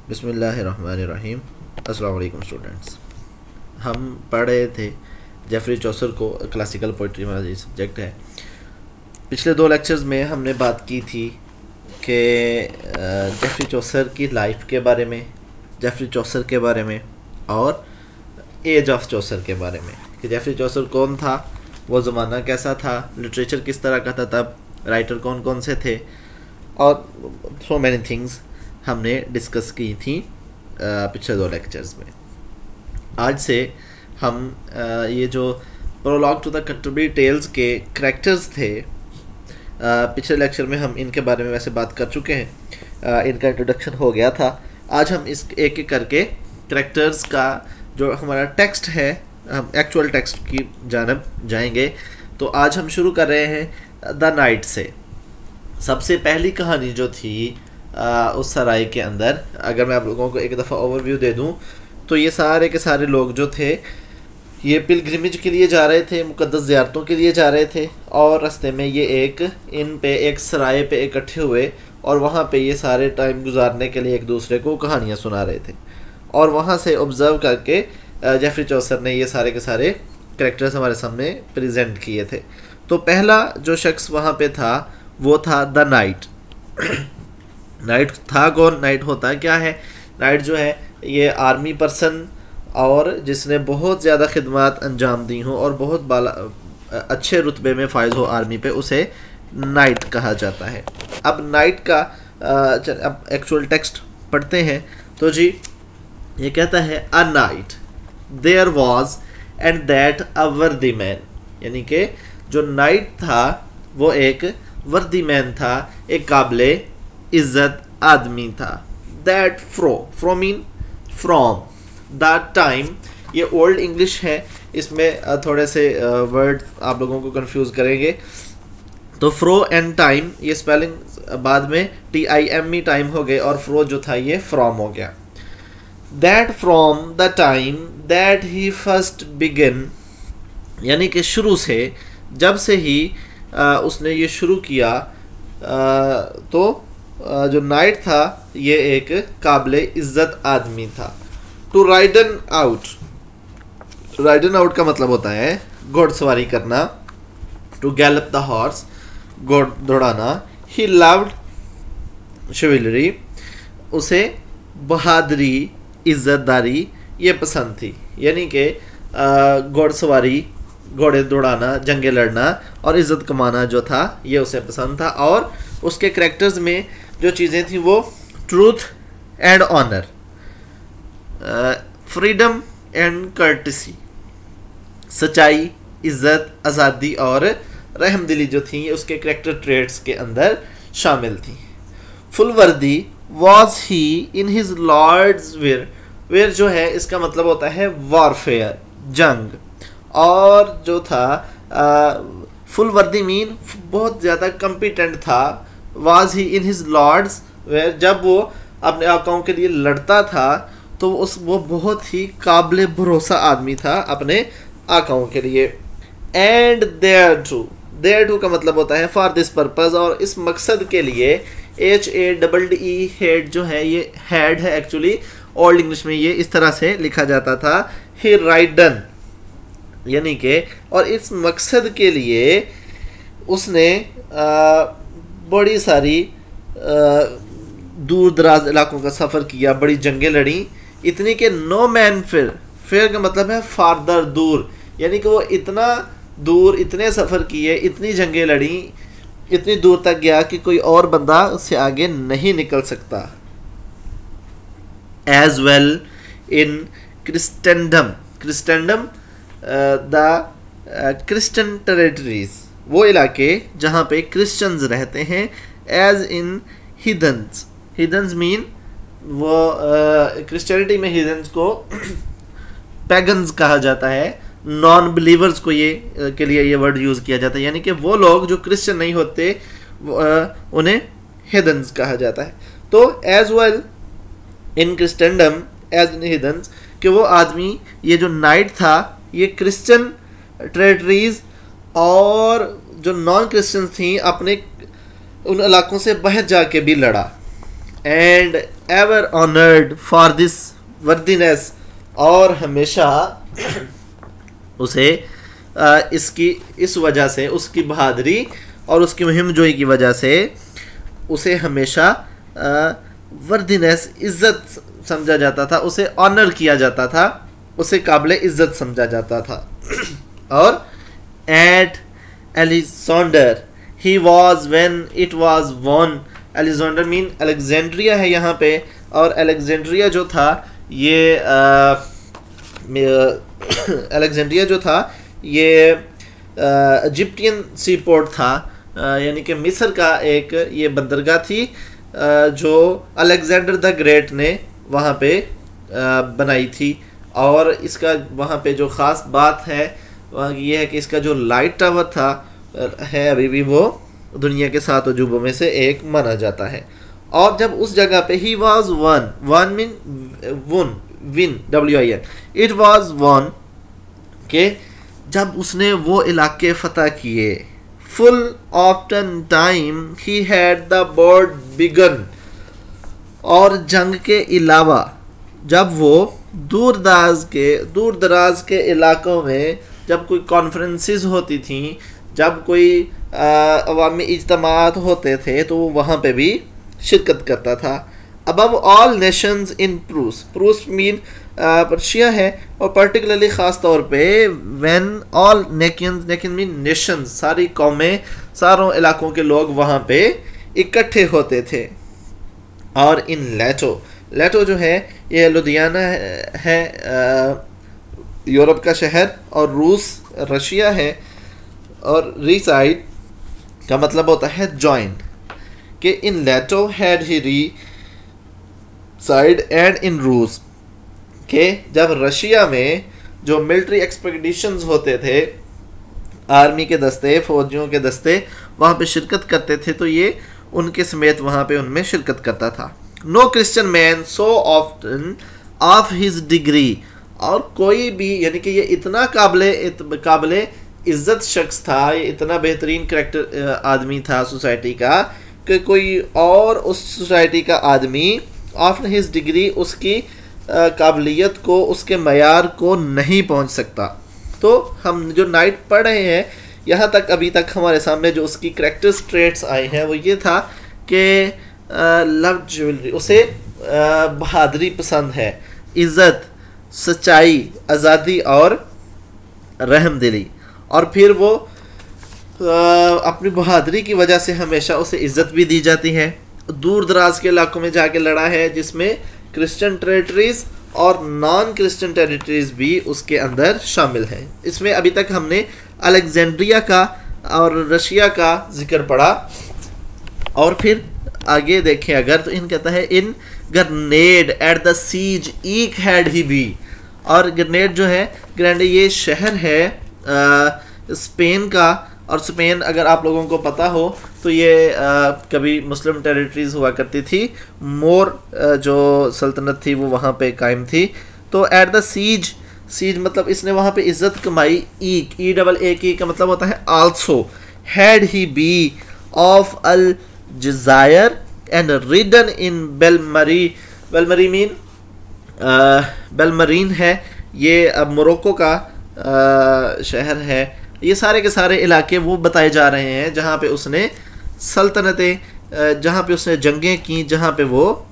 बिस्मिल्लाहिर्रहमानिर्रहीम। अस्सलाम वालेकुम स्टूडेंट्स। हम पढ़ रहे थे जेफरी चौसर को, क्लासिकल पोइट्री वाला ये सब्जेक्ट है। पिछले 2 लेक्चर्स में हमने बात की थी कि जेफरी चौसर की लाइफ के बारे में, जेफरी चौसर के बारे में और एज ऑफ चौसर के बारे में, कि जेफरी चौसर कौन था, वो ज़माना कैसा था, लिटरेचर किस तरह का था तब, राइटर कौन कौन से थे, और सो मैनी थिंग्स हमने डिस्कस की थी पिछले 2 लेक्चर्स में। आज से हम ये जो prologue to the Canterbury Tales के करैक्टर्स थे, पिछले लेक्चर में हम इनके बारे में वैसे बात कर चुके हैं, इनका इंट्रोडक्शन हो गया था। आज हम इस एक एक करके करैक्टर्स का जो हमारा टेक्स्ट है, हम एक्चुअल टेक्स्ट की जानब जाएंगे। तो आज हम शुरू कर रहे हैं द नाइट से। सबसे पहली कहानी जो थी उस सराय के अंदर, अगर मैं आप लोगों को एक दफ़ा ओवरव्यू दे दूं, तो ये सारे के सारे लोग जो थे ये पिलग्रिमेज के लिए जा रहे थे, मुक़द्दस ज़ियारतों के लिए जा रहे थे, और रास्ते में ये एक सराय पे इकट्ठे हुए और वहाँ पे ये सारे टाइम गुजारने के लिए एक दूसरे को कहानियाँ सुना रहे थे। और वहाँ से ऑब्ज़र्व करके जेफरी चौसर ने ये सारे के सारे करैक्टर्स हमारे सामने प्रेजेंट किए थे। तो पहला जो शख्स वहाँ पे था वो था द नाइट। नाइट था कौन? नाइट होता क्या है? नाइट जो है ये आर्मी पर्सन और जिसने बहुत ज़्यादा खिदमत अंजाम दी हों और बहुत अच्छे रुतबे में फाइज हो आर्मी पे, उसे नाइट कहा जाता है। अब नाइट का अब एक्चुअल टेक्स्ट पढ़ते हैं। तो जी ये कहता है, a knight there was and that a worthy man, यानी कि जो नाइट था वो एक वर्दी मैन था, एक काबिले इज्जत आदमी था। That fro mean from, that time, ये ओल्ड इंग्लिश है, इसमें थोड़े से वर्ड आप लोगों को कंफ्यूज करेंगे। तो फ्रो एंड टाइम, ये स्पेलिंग बाद में TIME टाइम हो गए और फ्रो जो था ये फ्रॉम हो गया। That from the time that he first begin, यानी कि शुरू से, जब से ही उसने ये शुरू किया, तो जो नाइट था ये एक काबिले इज्जत आदमी था। To ridden out, ridden out का मतलब होता है घोड़सवारी करना। टू गैलप द हॉर्स, घोड़ दौड़ाना। ही लव्ड शिवलरी, उसे बहादुरी, इज्जतदारी ये पसंद थी, यानी कि घोड़सवारी, घोड़े दौड़ाना, जंगे लड़ना और इज़्ज़त कमाना जो था ये उसे पसंद था। और उसके करैक्टर्स में जो चीज़ें थी वो truth and honour, freedom and courtesy, सच्चाई, इज़्ज़त, आज़ादी और रहमदिली जो थी उसके करैक्टर ट्रेट्स के अंदर शामिल थी। Full worthy was he in his lord's war, war जो है इसका मतलब होता है वॉरफेयर, जंग। और जो था फुलवर्दी मीन बहुत ज़्यादा कम्पिटेंट था। Was he in his lord's war, जब वो अपने आकाओं के लिए लड़ता था तो वो बहुत ही काबिल भरोसा आदमी था अपने आकाओं के लिए। एंड देयर टू का मतलब होता है फॉर दिस पर्पज़, और इस मकसद के लिए। HADDE हेड जो है ये हेड है, एक्चुअली ओल्ड इंग्लिश में ये इस तरह से लिखा जाता था, ही राइडन, यानी कि, और इस मकसद के लिए उसने बड़ी सारी दूर दराज इलाकों का सफ़र किया, बड़ी जंगें लड़ी, इतनी कि नो मैन फेयर का मतलब है फारदर, दूर, यानी कि वो इतना दूर, इतने सफ़र किए, इतनी जंगें लड़ी, इतनी दूर तक गया कि कोई और बंदा उससे आगे नहीं निकल सकता। As well in Christendom the Christian territories, वो इलाके जहाँ पे क्रिश्चियंस रहते हैं। एज इन हिदन्स मीन, वो क्रिश्चियनिटी में हिदन्स को पैगन्स कहा जाता है, नॉन बिलीवर्स को ये के लिए ये वर्ड यूज़ किया जाता है, यानी कि वो लोग जो क्रिश्चियन नहीं होते उन्हें हिदन्स कहा जाता है। तो as well in Christendom as in heathens, कि वो आदमी, ये जो नाइट था, ये क्रिश्चियन टेरिटरीज और जो नॉन क्रिश्चियंस थी अपने उन इलाकों से बाहर जाके भी लड़ा। And ever honoured for this worthiness, और हमेशा उसे इसकी इस वजह से, उसकी बहादुरी और उसकी मुहिम जोई की वजह से उसे हमेशा वर्दीनेस, इज्जत समझा जाता था, उसे ऑनर किया जाता था, उसे काबिल इज्जत समझा जाता था। और at Alexander he was when it was won, Alexander mean Alexandria है यहाँ पे, और अलेक्जेंड्रिया जो था ये अलेक्जेंड्रिया जो था ये इजिप्टियन सी पोर्ट था, यानी कि मिस्र का एक ये बंदरगाह थी जो अलेक्जेंडर द ग्रेट ने वहाँ पे बनाई थी। और इसका वहाँ पे जो ख़ास बात है वह ये है कि इसका जो लाइट टावर था है अभी भी वो दुनिया के 7 अजूबों में से एक माना जाता है। और जब उस जगह पे he was one mean win WIN, it was one के जब उसने वो इलाके फतह किए, full often time he had the board begun, और जंग के अलावा जब वो दूर दराज के इलाकों में जब कोई कॉन्फ्रेंसेस होती थी, जब कोई अवामी इज्तिमात होते थे, तो वो वहाँ पे भी शिरकत करता था। अबव ऑल नेशंस इन प्रूस मीन पर्शिया है, और पर्टिकुलरली ख़ास तौर पे when all Nekin mean Nations, सारी कौमें, सारों इलाकों के लोग वहाँ पे इकट्ठे होते थे। और इन लेटो जो है ये लुधियाना है यूरोप का शहर, और रूस रशिया है, और रिसाइड का मतलब होता है जॉइन, कि in Lettow had he reside and in रूस, के जब रशिया में जो मिलिट्री एक्सपेडिशंस होते थे, आर्मी के दस्ते, फौजियों के दस्ते वहाँ पे शिरकत करते थे, तो ये उनके समेत वहाँ पे उनमें शिरकत करता था। No Christian man so often of his degree, और कोई भी, यानी कि ये इतना काबिले इज्जत शख्स था, ये इतना बेहतरीन करैक्टर आदमी था सोसाइटी का, कि कोई और उस सोसाइटी का आदमी आफ्टर हिज डिग्री उसकी काबिलियत को, उसके मयार को नहीं पहुंच सकता। तो हम जो नाइट पढ़ रहे हैं यहाँ तक, अभी तक हमारे सामने जो उसकी करैक्टर ट्रेट्स आए हैं वो ये था कि लव ज्वेलरी, उसे बहादुरी पसंद है, इज़्ज़त, सच्चाई, आज़ादी और रहमदिली। और फिर वो अपनी बहादुरी की वजह से हमेशा उसे इज़्ज़त भी दी जाती है। दूर दराज के इलाकों में जाके लड़ा है, जिसमें क्रिश्चियन टेरिटरीज़ और नॉन क्रिश्चियन टेरिटरीज़ भी उसके अंदर शामिल हैं। इसमें अभी तक हमने अलेक्जेंड्रिया का और रशिया का जिक्र पढ़ा, और फिर आगे देखें अगर तो इन कहता है in Granada at the siege eke had he be, और ग्रेनेड जो है, ग्रेनेड ये शहर है स्पेन का, और स्पेन अगर आप लोगों को पता हो तो ये कभी मुस्लिम टेरिटरीज हुआ करती थी, मोर जो सल्तनत थी वो वहाँ पे कायम थी। तो एट द सीज मतलब इसने वहाँ पे इज्जत कमाई, EAK का मतलब होता है also, had he be of Al Jazair and ridden in Belmarie mean Belmarine है, ये अब मोरक्को का शहर है। ये सारे के सारे इलाके वो बताए जा रहे हैं जहाँ पे उसने सल्तनतें, जहाँ पे उसने जंगें की, जहाँ पे वो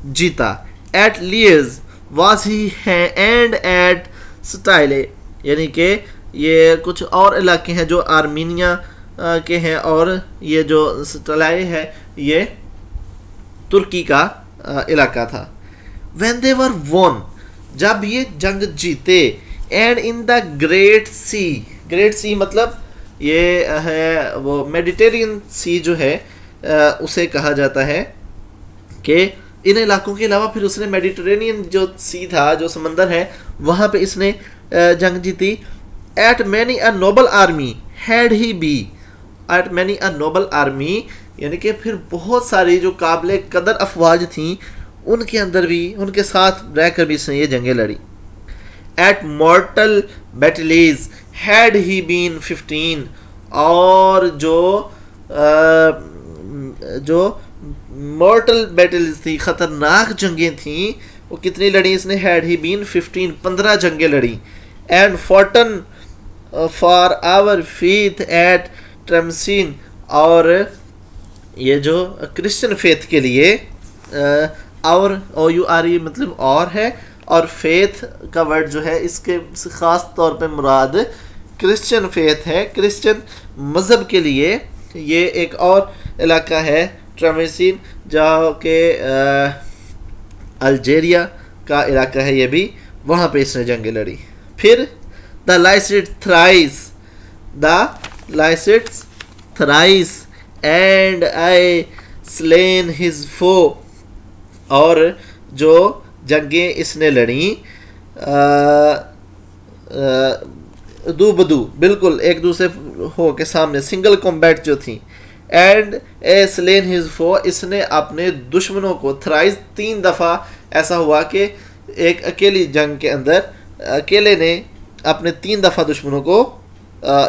जीता। एट लियज वाज ही है एंड एट स्टाइले, यानी कि ये कुछ और इलाके हैं जो आर्मीनिया के हैं, और ये जो स्टाइले है ये तुर्की का इलाका था। When they were won, जब ये जंग जीते, एंड इन द ग्रेट सी मतलब ये है वो मेडिटेरियन सी जो है उसे कहा जाता है, कि इन इलाकों के अलावा फिर उसने मेडिटेरेनियन जो सी था, जो समंदर है, वहाँ पे इसने जंग जीती। At many a noble army had he be, at many a noble army यानी कि फिर बहुत सारी जो काबिल कदर अफवाज थी उनके अंदर भी, उनके साथ रहकर भी इसने ये जंगें लड़ी। At mortal battles had he been 15, और जो मॉर्टल बैटल्स थी, ख़तरनाक जंगें थी। वो कितनी लड़ी इसने? हैड ही बीन 15 जंगें लड़ी। And foughten for our faith at Tramissene, और ये जो क्रिश्चियन फेथ के लिए और OURE मतलब और है, और फेथ का वर्ड जो है इसके ख़ास तौर पे मुराद क्रिश्चियन फेथ है, क्रिश्चियन मज़हब के लिए ये एक और इलाका है ट्रमसीन, जहाँ के अल्जेरिया का इलाका है ये भी, वहाँ पे इसने जंगें लड़ी। फिर the lists thrice and I slain his foe, और जो जंगें इसने लड़ी दू बदू, बिल्कुल एक दूसरे हो के सामने, सिंगल कॉम्बैट जो थी। एंड ए स्लेन हिज फो, इसने अपने दुश्मनों को, थ्राइस 3 दफ़ा ऐसा हुआ कि एक अकेली जंग के अंदर अकेले ने अपने 3 दफ़ा दुश्मनों को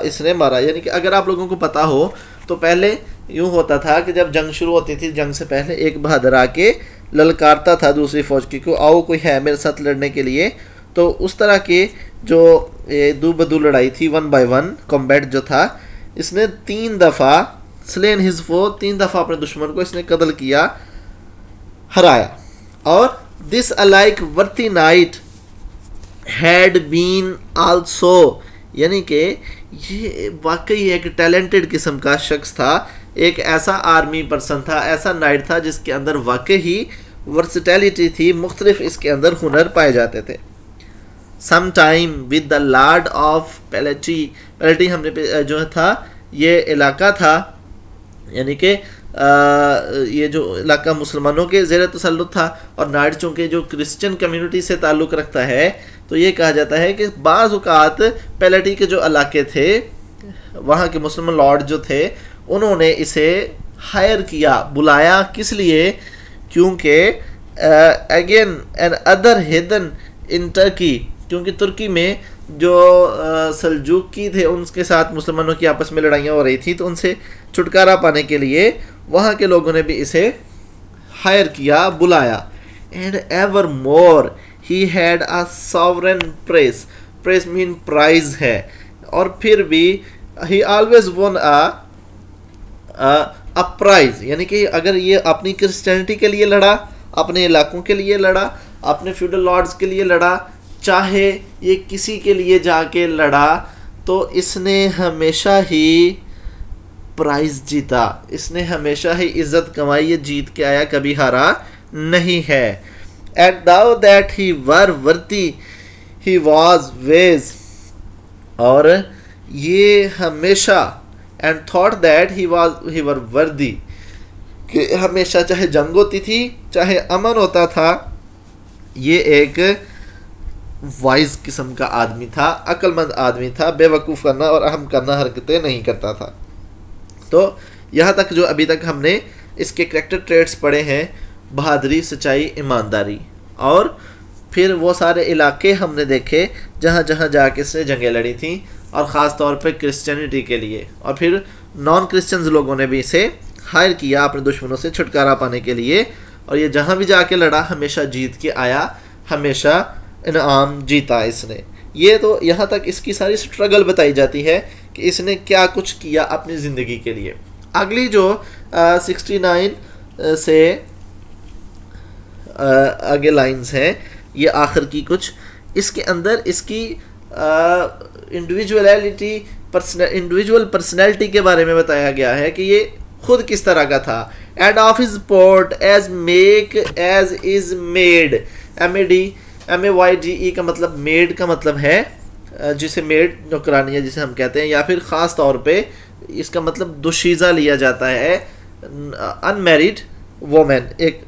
इसने मारा। यानी कि अगर आप लोगों को पता हो तो पहले यूँ होता था कि जब जंग शुरू होती थी, जंग से पहले एक बहादुर आके ललकारता था दूसरी फ़ौज की को, आओ कोई है मेरे साथ लड़ने के लिए। तो उस तरह के जो ये दू बदू लड़ाई थी, 1 by 1 कॉम्बैट जो था, इसने 3 दफ़ा स्लेन हिज फो, 3 दफ़ा अपने दुश्मन को इसने कत्ल किया, हराया। और this alike worthy knight had been also, यानी कि ये वाकई एक टैलेंटेड किस्म का शख्स था, एक ऐसा आर्मी पर्सन था, ऐसा नाइट था जिसके अंदर वाकई ही वर्सिटैलिटी थी, मुख्तलिफ इसके अंदर हुनर पाए जाते थे। Some time with the lord of Palatye हमने जो था ये इलाका था, यानी कि ये जो इलाका मुसलमानों के ज़ेर तसल्लुत था, और नाइट चूँकि जो क्रिश्चियन कम्युनिटी से ताल्लुक़ रखता है, तो ये कहा जाता है कि बाज़ औक़ात पैलेटी के जो इलाके थे वहाँ के मुसलमान लॉर्ड जो थे उन्होंने इसे हायर किया, बुलाया, किस लिए? क्योंकि again another heathen in Turkey, क्योंकि तुर्की में जो सल्जूकी थे उनके साथ मुसलमानों की आपस में लड़ाइयाँ हो रही थी, तो उनसे छुटकारा पाने के लिए वहाँ के लोगों ने भी इसे हायर किया, बुलाया। And ever more he had a sovereign press mean prize है, और फिर भी he always won a prize, यानी कि अगर ये अपनी क्रिश्चियनिटी के लिए लड़ा, अपने इलाकों के लिए लड़ा, अपने फ्यूडल लॉर्ड्स के लिए लड़ा, चाहे ये किसी के लिए जाके लड़ा, तो इसने हमेशा ही प्राइज जीता, इसने हमेशा ही इज्जत कमाई, ये जीत के आया, कभी हारा नहीं है। And though that he were worthy he was ways, और ये हमेशा and thought that he were worthy, कि हमेशा चाहे जंग होती थी चाहे अमन होता था, ये एक वाइज किस्म का आदमी था, अक्लमंद आदमी था, बेवकूफ़ करना और अहम करना हरकतें नहीं करता था। तो यहाँ तक जो अभी तक हमने इसके करैक्टर ट्रेट्स पढ़े हैं, बहादुरी, सच्चाई, ईमानदारी, और फिर वो सारे इलाके हमने देखे जहाँ जहाँ जाके इसने जंगें लड़ी थी, और ख़ास तौर पे क्रिश्चियनिटी के लिए, और फिर नॉन क्रिश्चियंस लोगों ने भी इसे हायर किया अपने दुश्मनों से छुटकारा पाने के लिए, और ये जहाँ भी जाके लड़ा हमेशा जीत के आया, हमेशा इनाम जीता इसने। ये तो यहाँ तक इसकी सारी स्ट्रगल बताई जाती है कि इसने क्या कुछ किया अपनी ज़िंदगी के लिए। अगली जो 69 से आगे लाइंस हैं, ये आखिर की कुछ, इसके अंदर इसकी इंडिविजुअल पर्सनैलिटी के बारे में बताया गया है कि ये खुद किस तरह का था। And of his port as meek as is maid, MAYDE का मतलब मेड का मतलब है जिसे मेड नौकरानी जिसे हम कहते हैं, या फिर ख़ास तौर पे इसका मतलब दुशीज़ा लिया जाता है, अनमैरिड वोमेन, एक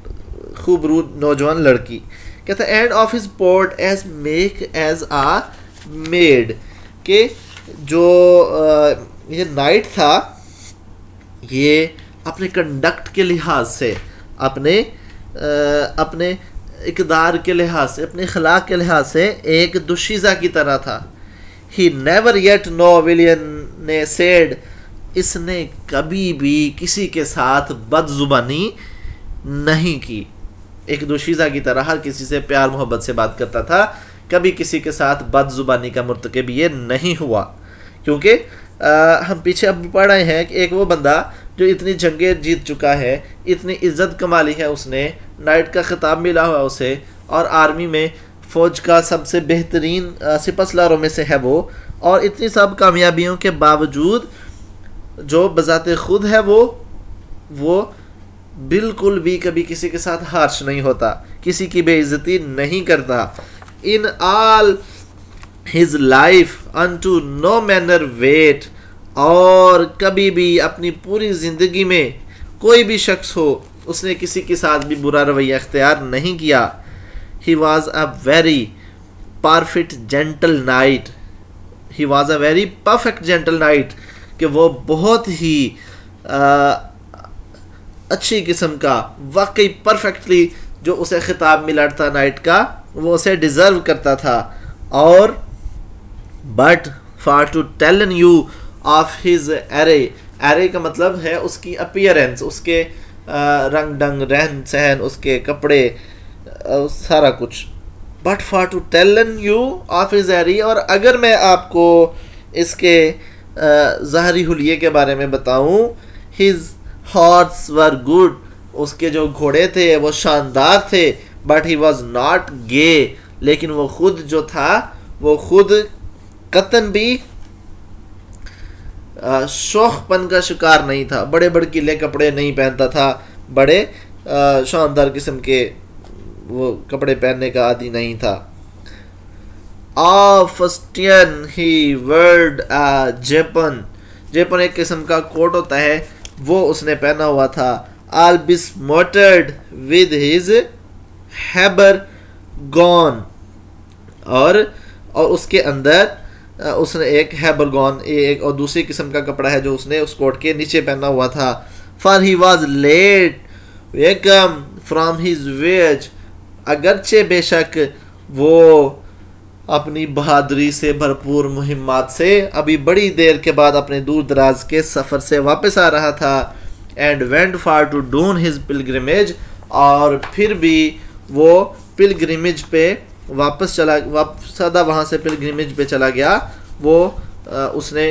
खूबरू नौजवान लड़की। कहता है and of his port as meek as a maid, के जो ये नाइट था ये अपने कंडक्ट के लिहाज से, अपने इक़दार के लिहाज से, अपने अखलाक के लिहाज से एक दुशीज़ा की तरह था। ही नेवर येट नो विलियन ने सेड, इसने कभी भी किसी के साथ बदजुबानी नहीं की। एक दोशीज़ा की तरह हर किसी से प्यार मोहब्बत से बात करता था, कभी किसी के साथ बदजुबानी का मुर्तकब ये नहीं हुआ। क्योंकि हम पीछे अब पढ़ रहे हैं कि एक वो बंदा जो इतनी जंगें जीत चुका है, इतनी इज्जत कमाली है उसने, नाइट का खिताब मिला हुआ उसे, और आर्मी में फ़ौज का सबसे बेहतरीन सिपहसालारों में से है वो, और इतनी सब कामयाबियों के बावजूद जो बज़ाते खुद है वो बिल्कुल भी कभी किसी के साथ हार्श नहीं होता, किसी की बेइज्जती नहीं करता। In all his life unto no manner wight, और कभी भी अपनी पूरी ज़िंदगी में कोई भी शख्स हो उसने किसी के साथ भी बुरा रवैया अख्तियार नहीं किया। He was a very perfect gentle night, he was a very perfect gentle night, कि वो बहुत ही अच्छी किस्म का, वाकई परफेक्टली जो उसे खिताब मिला था नाइट का, वो उसे डिज़र्व करता था। और but for to tellen you of his array का मतलब है उसकी अपीयरेंस, उसके रंग ढंग, रहन सहन, उसके कपड़े, सारा कुछ। But for to tellen you of his array, और अगर मैं आपको इसके ज़ाहरी हुलिये के बारे में बताऊं, हिज हॉर्स वर गुड, उसके जो घोड़े थे वो शानदार थे। बट ही वॉज नॉट गे, लेकिन वो खुद जो था वो खुद कतन भी शौकपन का शिकार नहीं था, बड़े भड़कीले कपड़े नहीं पहनता था, बड़े शानदार किस्म के वो कपड़े पहनने का आदी नहीं था। फस्टियन ही वर्ड जेपन, जेपन एक किस्म का कोट होता है, वो उसने पहना हुआ था। आल बिस्मोटेड विद हिज हैबर गॉन, और उसके अंदर उसने एक हैबर गॉन, एक और दूसरी किस्म का कपड़ा है जो उसने उस कोट के नीचे पहना हुआ था। For he was late ycome from his voyage, अगरचे बेशक वो अपनी बहादुरी से भरपूर मुहिम्मात से अभी बड़ी देर के बाद अपने दूर दराज के सफ़र से वापस आ रहा था। And went for to doon his pilgrimage, और फिर भी वो पिलग्रिमेज पे वापस वहाँ से पिलग्रिमेज पे चला गया। वो उसने